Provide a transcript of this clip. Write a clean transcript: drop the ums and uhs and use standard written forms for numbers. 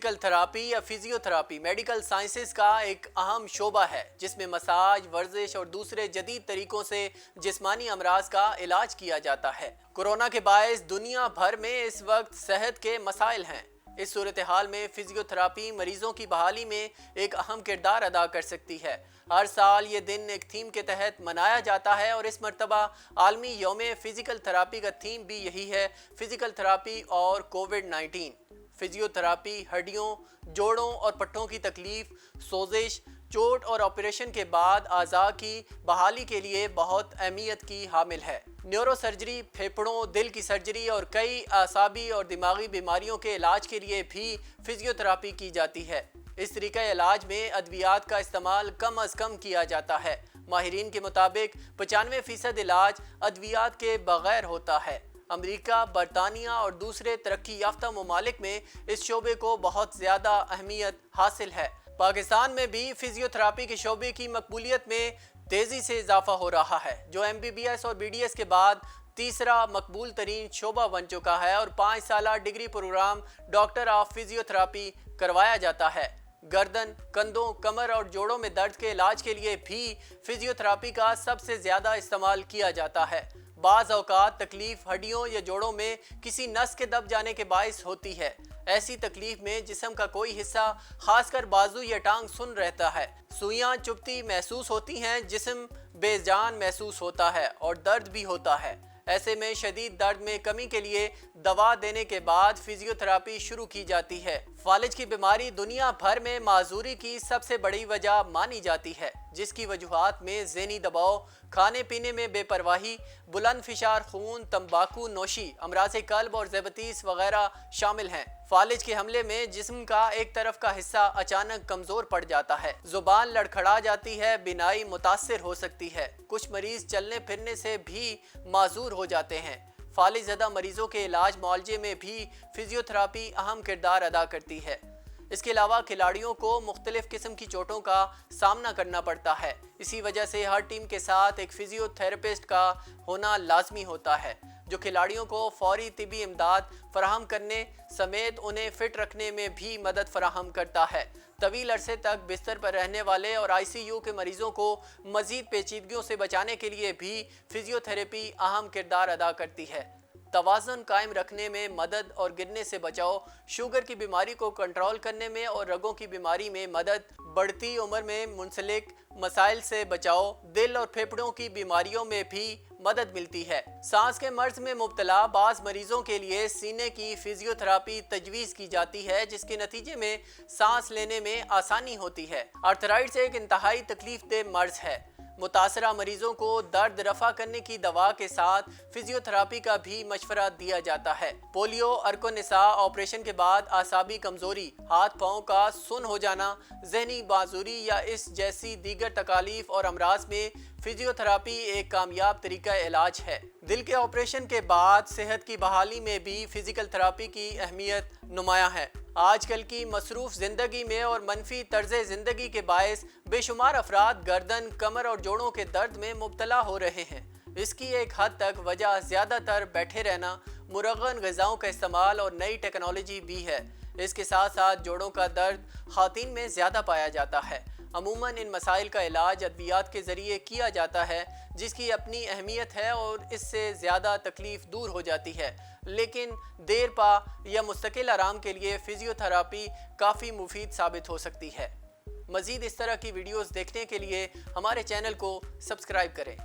Physical therapy या physiotherapy medical sciences का एक अहम शोबा है जिसमें मसाज, वर्जिश और दूसरे जदीद तरीकों से जिस्मानी अमराज का इलाज किया जाता है। कोरोना के बायस दुनिया भर में इस वक्त सेहत के मसाइल हैं। इस सूरत हाल में फिजियोथेरापी मरीजों की बहाली में एक अहम किरदार अदा कर सकती है। हर साल ये दिन एक थीम के तहत मनाया जाता है और इस मरतबा आलमी यौम फिजिकल थेरापी का थीम भी यही है, फिजिकल थेरापी और कोविड-19। फिजियोथेरापी हड्डियों, जोड़ों और पट्टों की तकलीफ, सोजिश, चोट और ऑपरेशन के बाद अज़ा की बहाली के लिए बहुत अहमियत की हामिल है। न्यूरो सर्जरी, फेफड़ों, दिल की सर्जरी और कई आसाबी और दिमागी बीमारियों के इलाज के लिए भी फिजियोथेरापी की जाती है। इस तरीका इलाज में अद्वियात का इस्तेमाल कम अज़ कम किया जाता है। माहिरीन के मुताबिक 95% इलाज अद्वियात के बगैर होता है। अमेरिका, बरतानिया और दूसरे तरक्की याफ्ता ममालिक में इस शोबे को बहुत ज़्यादा अहमियत हासिल है। पाकिस्तान में भी फिजियोथेरापी के शोबे की मकबूलियत में तेज़ी से इजाफा हो रहा है, जो MBBS और BDS के बाद तीसरा मकबूल तरीन शोबा बन चुका है और 5 साला degree programme doctor of physiotherapy करवाया जाता है। गर्दन, कंधों, कमर और जोड़ों में दर्द के इलाज के लिए भी फिजियोथेरापी का सबसे ज़्यादा इस्तेमाल किया जाता है। बाज़ औक़ात तकलीफ हड्डियों या जोड़ों में किसी नस के दब जाने के बायस होती है। ऐसी तकलीफ में जिस्म का कोई हिस्सा, खासकर बाजू या टांग सुन रहता है, सुइयां चुभती महसूस होती हैं, जिस्म बेजान महसूस होता है और दर्द भी होता है। ऐसे में शदीद दर्द में कमी के लिए दवा देने के बाद फिजियोथेरापी शुरू की जाती है। फालिज की बीमारी दुनिया भर में माजूरी की सबसे बड़ी वजह मानी जाती है, जिसकी वजूहात में ज़हनी दबाव, खाने पीने में बेपरवाही, बुलंद फिशार खून, तंबाकू नोशी, अमराज़ कल्ब और ज़ैबतीस वगैरह शामिल हैं। फालिज के हमले में जिस्म का एक तरफ का हिस्सा अचानक कमज़ोर पड़ जाता है, ज़ुबान लड़खड़ा जाती है, बिनाई मुतासिर हो सकती है। कुछ मरीज चलने फिरने से भी माजूर हो जाते हैं। फालिज ज़दा मरीजों के इलाज मुआलजे में भी फिजियोथेरापी अहम किरदार अदा करती है। इसके अलावा खिलाड़ियों को मुख्तलिफ किस्म की चोटों का सामना करना पड़ता है। इसी वजह से हर टीम के साथ एक फिजियोथेरेपिस्ट का होना लाजमी होता है, जो खिलाड़ियों को फौरी तिबी इमदाद फराहम करने समेत उन्हें फिट रखने में भी मदद फराहम करता है। तवील अरसे तक बिस्तर पर रहने वाले और ICU के मरीजों को मजीद पेचीदगियों से बचाने के लिए भी फिजियोथेरेपी अहम किरदार अदा करती है। तवाज़ुन कायम रखने में मदद और गिरने से बचाव, शुगर की बीमारी को कंट्रोल करने में और रगों की बीमारी में मदद, बढ़ती उम्र में मुंसलिक मसाइल से बचाव, दिल और फेफड़ों की बीमारियों में भी मदद मिलती है। सांस के मर्ज में मुब्तला बाज़ मरीजों के लिए सीने की फिजियोथेरापी तजवीज़ की जाती है, जिसके नतीजे में सांस लेने में आसानी होती है। आर्थराइटिस एक इंतहाई तकलीफ दे मर्ज है। मुतासरा मरीजों को दर्द रफा करने की दवा के साथ फिजियोथेरापी का भी मशवरा दिया जाता है। पोलियो, अर्कोनिसा, ऑपरेशन के बाद आसाबी कमजोरी, हाथ पाँव का सुन हो जाना, जहनी बाजुरी या इस जैसी दीगर तकालीफ और अमराज में फिजियोथेरापी एक कामयाब तरीका इलाज है। दिल के ऑपरेशन के बाद सेहत की बहाली में भी फिजिकल थेरापी की अहमियत नुमाया है। आजकल की मसरूफ जिंदगी में और मनफी तर्ज जिंदगी के बायस बेशुमार अफराद गर्दन, कमर और जोड़ों के दर्द में मुब्तला हो रहे हैं। इसकी एक हद तक वजह ज़्यादातर बैठे रहना, मुरगन ग़िज़ाओं का इस्तेमाल और नई टेक्नोलॉजी भी है। इसके साथ साथ जोड़ों का दर्द ख़वातीन में ज़्यादा पाया जाता है। अमूमन इन मसाइल का इलाज अद्वियात के ज़रिए किया जाता है, जिसकी अपनी अहमियत है और इससे ज़्यादा तकलीफ़ दूर हो जाती है, लेकिन देर पा या मुस्तकिल आराम के लिए फिजियोथेरापी काफ़ी मुफीद साबित हो सकती है। मज़ीद इस तरह की वीडियोज़ देखने के लिए हमारे चैनल को सब्सक्राइब करें।